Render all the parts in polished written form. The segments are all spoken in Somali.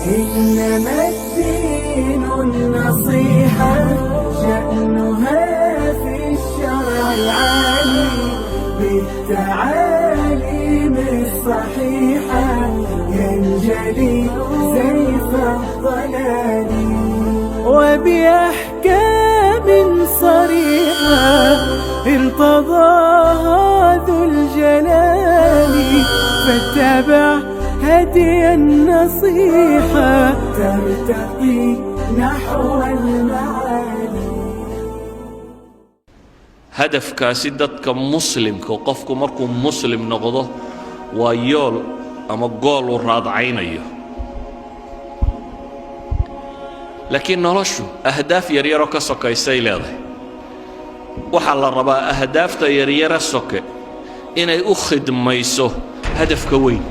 إنما الدين النصيحة شأنها في الشرع العالي بالتعاليم الصحيحة ينجلي سيف الضلال وبأحكام صريحة ارتضاها ذو الجلال فاتبع هدي النصيحة ترتقي نحو المعالي. hadafkaasi dadka muslimka qofku markuu muslim noqdo waa yool ama gool uu raadcaynayo, laakiin noloshu ahdaaf yaryaroo ka sokaysay leedahay. waxaa la rabaa ahdaafta yaryara soke inay u khidmayso hadafka weyn.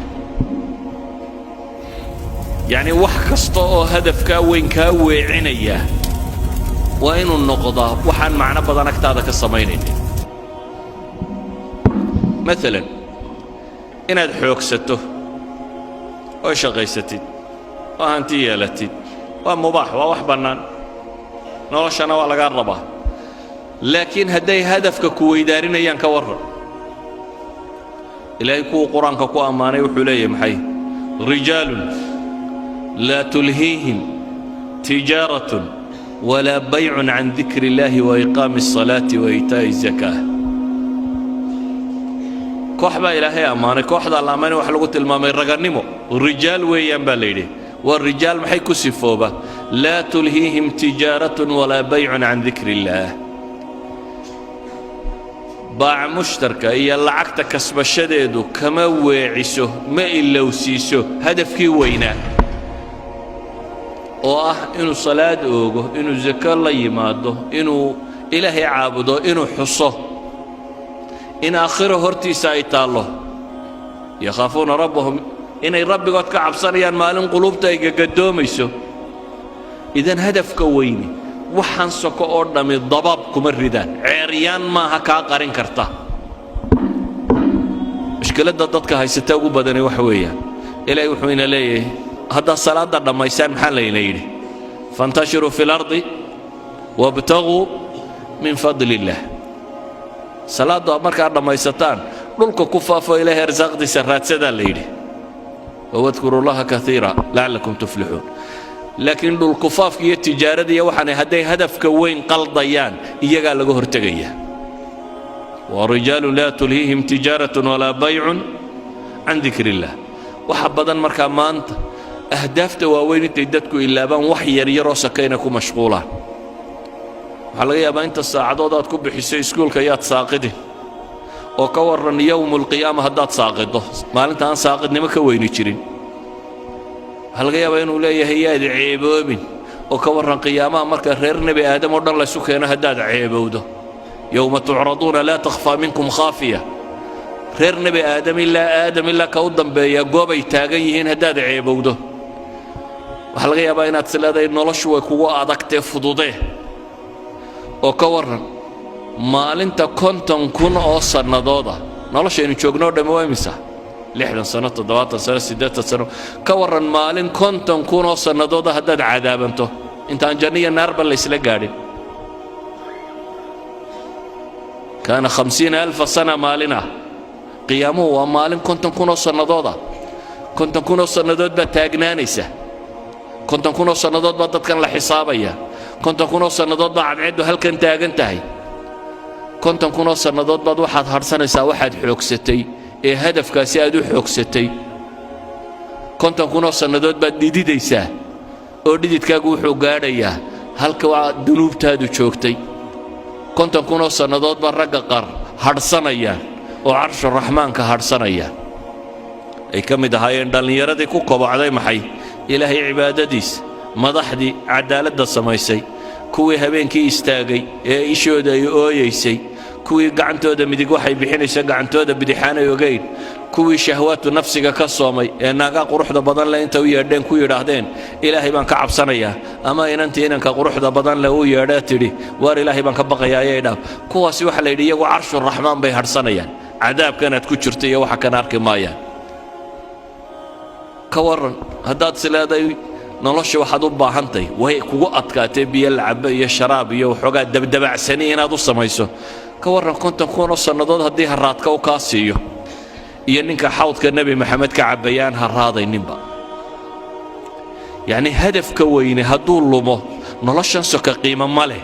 yacni wax kasta oo hadafkaa weyn kaa weecinaya waa inuu noqdaa waxaan macno badan agtaada ka samaynaynin. maalan inaad xoogsato oo shaqaysatid oo hanti yeelatid waa mubaax, waa wax bannaan, noloshana waa lagaa rabaa. laakiin hadday hadafka ku weydaarinayaan ka warran. ilaahay kuwuu qur-aanka ku ammaanay wuxuu leeyahay maxay? rijaalun laa tulhiihim tijaaratun walaa baycun can dikri illaahi wa iqaami الصalaati wa iitaa'i الzakaa. koox baa ilaahay ammaanay, kooxdaa la ammaanay waxa lagu tilmaamay ragannimo. rijaal weeyaan baa la yidhi. waa rijaal maxay ku sifooba? laa tulhiihim tijaaratun walaa baycun can dikri illaah. baaca mushtarka iyo lacagta kasbashadeedu kama weeciso, ma ilowsiiso hadafkii weynaa oo ah inuu salaad oogo, inuu zako la yimaado, inuu ilaahay caabudo, inuu xuso, in aakhiro hortiisa ay taallo. yakhaafuuna rabbahum, inay rabbigood ka cabsanayaan maalin quluubta ay gagadoomayso. idan hadafka weyni waxaan soko oo dhammi dabaab kuma ridaan, ceeryaan maaha kaa qarin karta. mushkiladda dadka haysata ugu badani waxa weeyaan, ilaahay wuxuu ina leeyahay haddaad salaadda dhammaysaan maxaa layna yidhi? fantashiruu fi lardi wabtaguu min fadli illaah. salaaddu markaad dhammaysataan dhulka ku faafo ilaahay arsaaqdiisa raadsadaa la yidhi. wawadkuru llaha kaiira lacallakum tuflixuun. laakiin dhulkufaafka iyo tijaarada iyo waxaanay hadday hadafka weyn qaldayaan iyagaa laga hortegaya. warijaalun laa tulhiihim tijaaratun walaa baycun can dikri illaah. waxa badan markaa maanta ahdaafta waaweyn intay dadku ilaabaan wax yaryaroo sakayna ku mashquulaan. waxaa laga yaabaa inta saacadood aad ku bixiso iskuulka yaad saaqidin, oo ka warran yowmulqiyaama haddaad saaqido, maalinta aan saaqidnimo ka weyni jirin. waxaa laga yaabaa inuu leeyahay yaad ceeboobin, oo ka warran qiyaamaha marka reer nebi aadam oo dhan laysu keeno haddaad ceebowdo. yowma tucraduuna laa takhfaa minkum khaafiya. reer nebi aadam ilaa ka u dambeeya goobay taagan yihiin haddaad ceebowdo. waxaa laga yaabaa inaad isleedahay noloshu way kugu adagtee fududee, oo ka warran maalinta 50,000 oo sannadooda noloshaynu joogno o dhammi waa imisa? 60 sano, 70 sano, 80 sano. ka warran maalin 50,000 oo sannadooda haddaad cadaabanto intaan janno iyo naarba la isla gaadhin. kaana 50,000 sana maalin ah. qiyaamuhu waa maalin 50,000 oo sannadooda. 50,000 oo sannadood baad taagnaanaysa. 50,000 oo sannadood baa dadkan la xisaabaya. 50,000 oo sannadood baa cadceeddu halkan taagan tahay. 50,000 oo sannadood baad waxaad hadhsanaysaa waxaad xoogsatay ee hadafkaasi aad u xoogsatay. 50,000 oo sannadood baad dhididaysaa oo dhididkaagu wuxuu gaadhayaa halka waa dunuubtaadu joogtay. 50,000 oo sannadood baa ragga qaar hadhsanayaan oo carshu raxmaanka hadhsanayaan. ay ka mid ahaayeen dhallinyaradii ku kobocday maxay? ilaahay cibaadadiisa, madaxdii cadaaladda samaysay, kuwii habeenkii istaagay ee ishooda ay ooyaysay, kuwii gacantooda midig waxay bixinaysa gacantooda bidixaanay ogayn, kuwii shahwaatu nafsiga ka soomay ee naagaa quruxda badan leh inta u yeedheen ku yidhaahdeen ilaahay baan ka cabsanayaa, ama inantii inanka quruxda badan leh u yeedhee tidhi waar ilaahay baan ka baqayaa ayay dhaaf. kuwaasi waxa la yidhi iyagu carshuraxmaan bay hadhsanayaan, cadaabkanaad ku jirta iyo waxa kana arki maayaan. ka warran haddaad isleedahay nolosha waxaad u baahantahay way kugu adkaatay biyo lacabo iyo sharaab iyo waxoogaa dabdabacsani inaad u samayso ka warran 50 kun oo sannadood haddii haraadka u kaa siiyo iyo ninka xawdka nebi maxamed ka cabbayaan haraadayninba yacni hadafka weyne hadduu lumo noloshan soka qiimo ma leh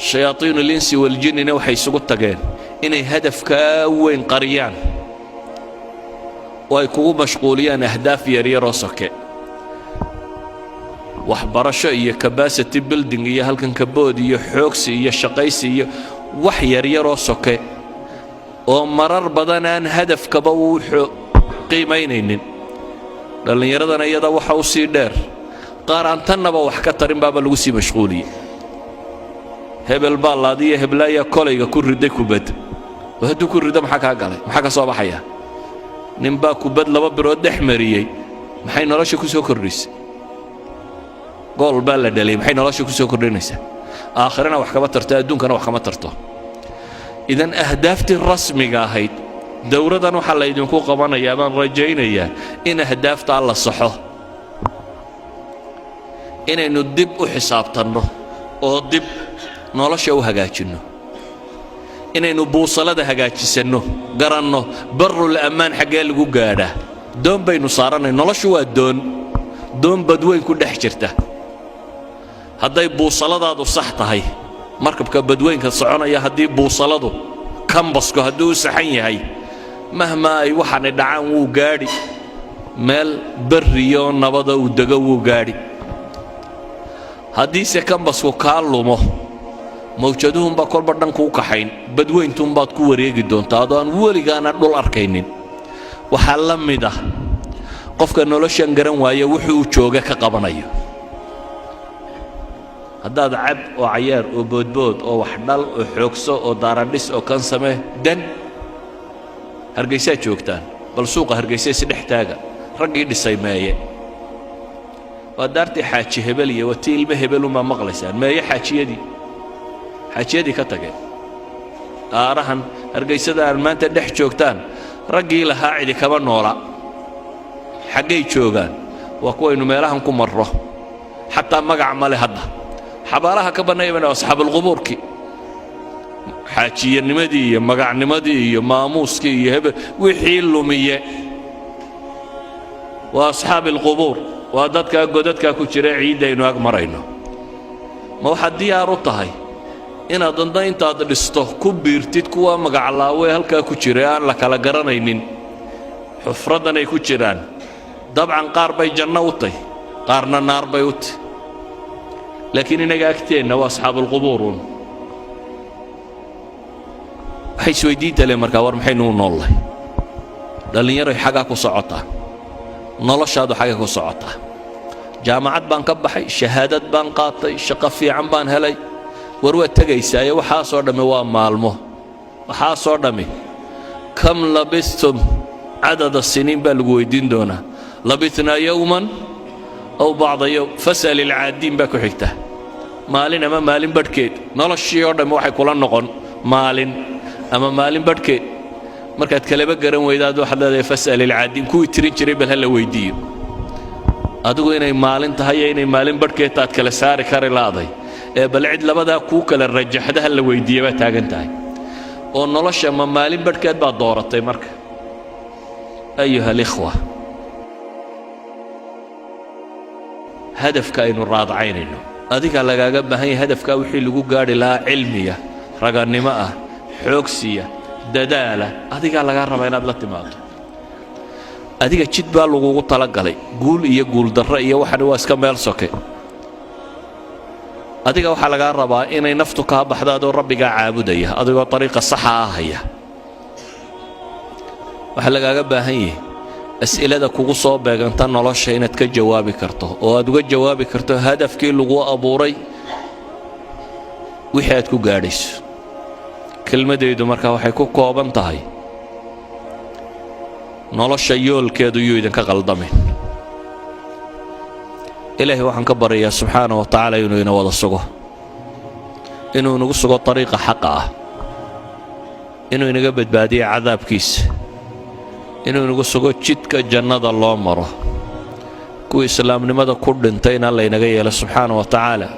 shayaatiinu linsi waljinnina waxay isugu tageen inay hadafkaa weyn qariyaan oo ay kugu mashquuliyaan ahdaaf yaryaroo soke waxbarasho iyo capacity building iyo halkan kabood iyo xoogsi iyo shaqaysi iyo wax yaryaroo soke oo marar badan aan hadafkaba uu qiimaynaynin dhallinyaradana iyada waxa u sii dheer qaar aan tannaba wax ka tarin baaba lagu sii mashquuliyey hebel baa laadiya heblaaya kolayga ku riday kubad oo hadduu ku rido maxaa kaa galay maxaa ka soo baxaya ninbaa kubad 2 birood dhex mariyey maxay nolosha ku soo kordhisay gool baa la dhalay maxay nolosha ku soo kordhinaysaa aakhirana wax kama tarto adduunkana wax kama tarto idan ahdaaftii rasmiga ahayd dowradan waxaa la idinku qabanayaa baan rajaynayaa in ahdaafta la saxo inaynu dib u xisaabtanno oo dib nolosha u hagaajinno inaynu buusalada hagaajisanno garanno barul ammaan xaggee lagu gaadhaa doon baynu saaranay noloshu waa doon badweyn ku dhex jirta hadday buusaladaadu sax tahay markabka badweynka soconaya haddii buusaladu kambasku hadduu u saxan yahay mahma ay waxaanay dhacaan wuu gaadhi meel barriyo nabada uu dego wuu gaadhi haddiise kambasku kaa lumo mawjaduhunbaa kolba dhanku u kaxayn badweyntuunbaad ku wareegi doontaa adoo aan weligaana dhul arkaynin waxaa la mid ah qofka noloshan garan waaya wuxuu u jooga ka qabanayo haddaad cab oo cayaar oo boodbood oo wax dhal oo xoogso oo daaradhis oo kan samee dan hargaysaa joogtaan bal suuqa hargaysa isdhex taaga raggii dhisay meeye waa daartii xaaji hebel iyo watii ilmo hebelumaa maqlaysaan meeye xaajiyadii ka tageen aarahan hargaysada aan maanta dhex joogtaan raggii lahaa cidi kama noola xaggay joogaan waa kuwaynu meelahan ku marro xataa magac male hadda xabaalaha ka bannaybana asxaabulqubuurkii xaajiyanimadii iyo magacnimadii iyo maamuuskii iyo hebel wixii lumiye waa asxaabilqubuur waa dadkaa godadkaa ku jira ciiddaynu ag marayno ma waxaad diyaar u tahay inaad danda intaad dhisto ku biirtid kuwa magaclaawe halkaa ku jira aan la kala garanaynin xufraddan ay ku jiraan dabcan qaar bay janno u tahy qaarna naar bay u tahy laakiin inaga agteenna waa asxaabulqubuuruun waxay isweydiinta leh markaa war maxaynu u noollahay dhallinyaroy xaggaa ku socotaa noloshaadu xagga ku socotaa jaamacad baan ka baxay shahaadad baan qaatay shaqo fiican baan helay war waad tegaysaaye waxaasoo dhammi waa maalmo waxaasoo dhammi kam labistum cadada siniin baa lagu weydiin doonaa labitnaa yowman aw bacda yowm fas'al ilcaadiin baa ku xigta maalin ama maalin badhkeed noloshii oo dhammi waxay kula noqon maalin ama maalin badhkeed markaad kalaba garan weydaad waxaad leedahay fas'al ilcaadiin kuwii tirin jiray bal ha la weydiiyo adigu inay maalin tahay iyo inay maalin badhkeed taad kala saari kari laaday ee bal cid labadaa kuu kala rajaxda ha la weydiiya baa taagan tahay oo nolosha ma maalin badhkeed baad dooratay marka ayuha alikhwa hadafka aynu raadacaynayno adiga lagaaga baahan yahay hadafkaa wixii lagu gaadhi lahaa cilmiya ragannimo ah xoogsiya dadaala adigaa lagaa rabaa inaad la timaado adiga jid baa lagugu talagalay guul iyo guuldarro iyo waxani waa iska meel soke adiga waxaa lagaa rabaa inay naftu kaa baxdo adoo rabbigaa caabudaya adigoo ariiqa saxa ah haya waxaa lagaaga baahan yahay as'ilada kugu soo beeganta nolosha inaad ka jawaabi karto oo aad uga jawaabi karto hadafkii lagu abuuray wixii aad ku gaadhayso kelmadaydu markaa waxay ku kooban tahay nolosha yoolkeedu yuu idinka qaldamin ilaahay waxaan ka baryayaa subxaana wa tacaala inuu ina wada sugo inuu inagu sugo ariiqa xaqa ah inuu inaga badbaadiyo cadaabkiisa inuu inagu sugo jidka jannada loo maro kuwa islaamnimada ku dhintayna laynaga yeelo subxaana wa tacaala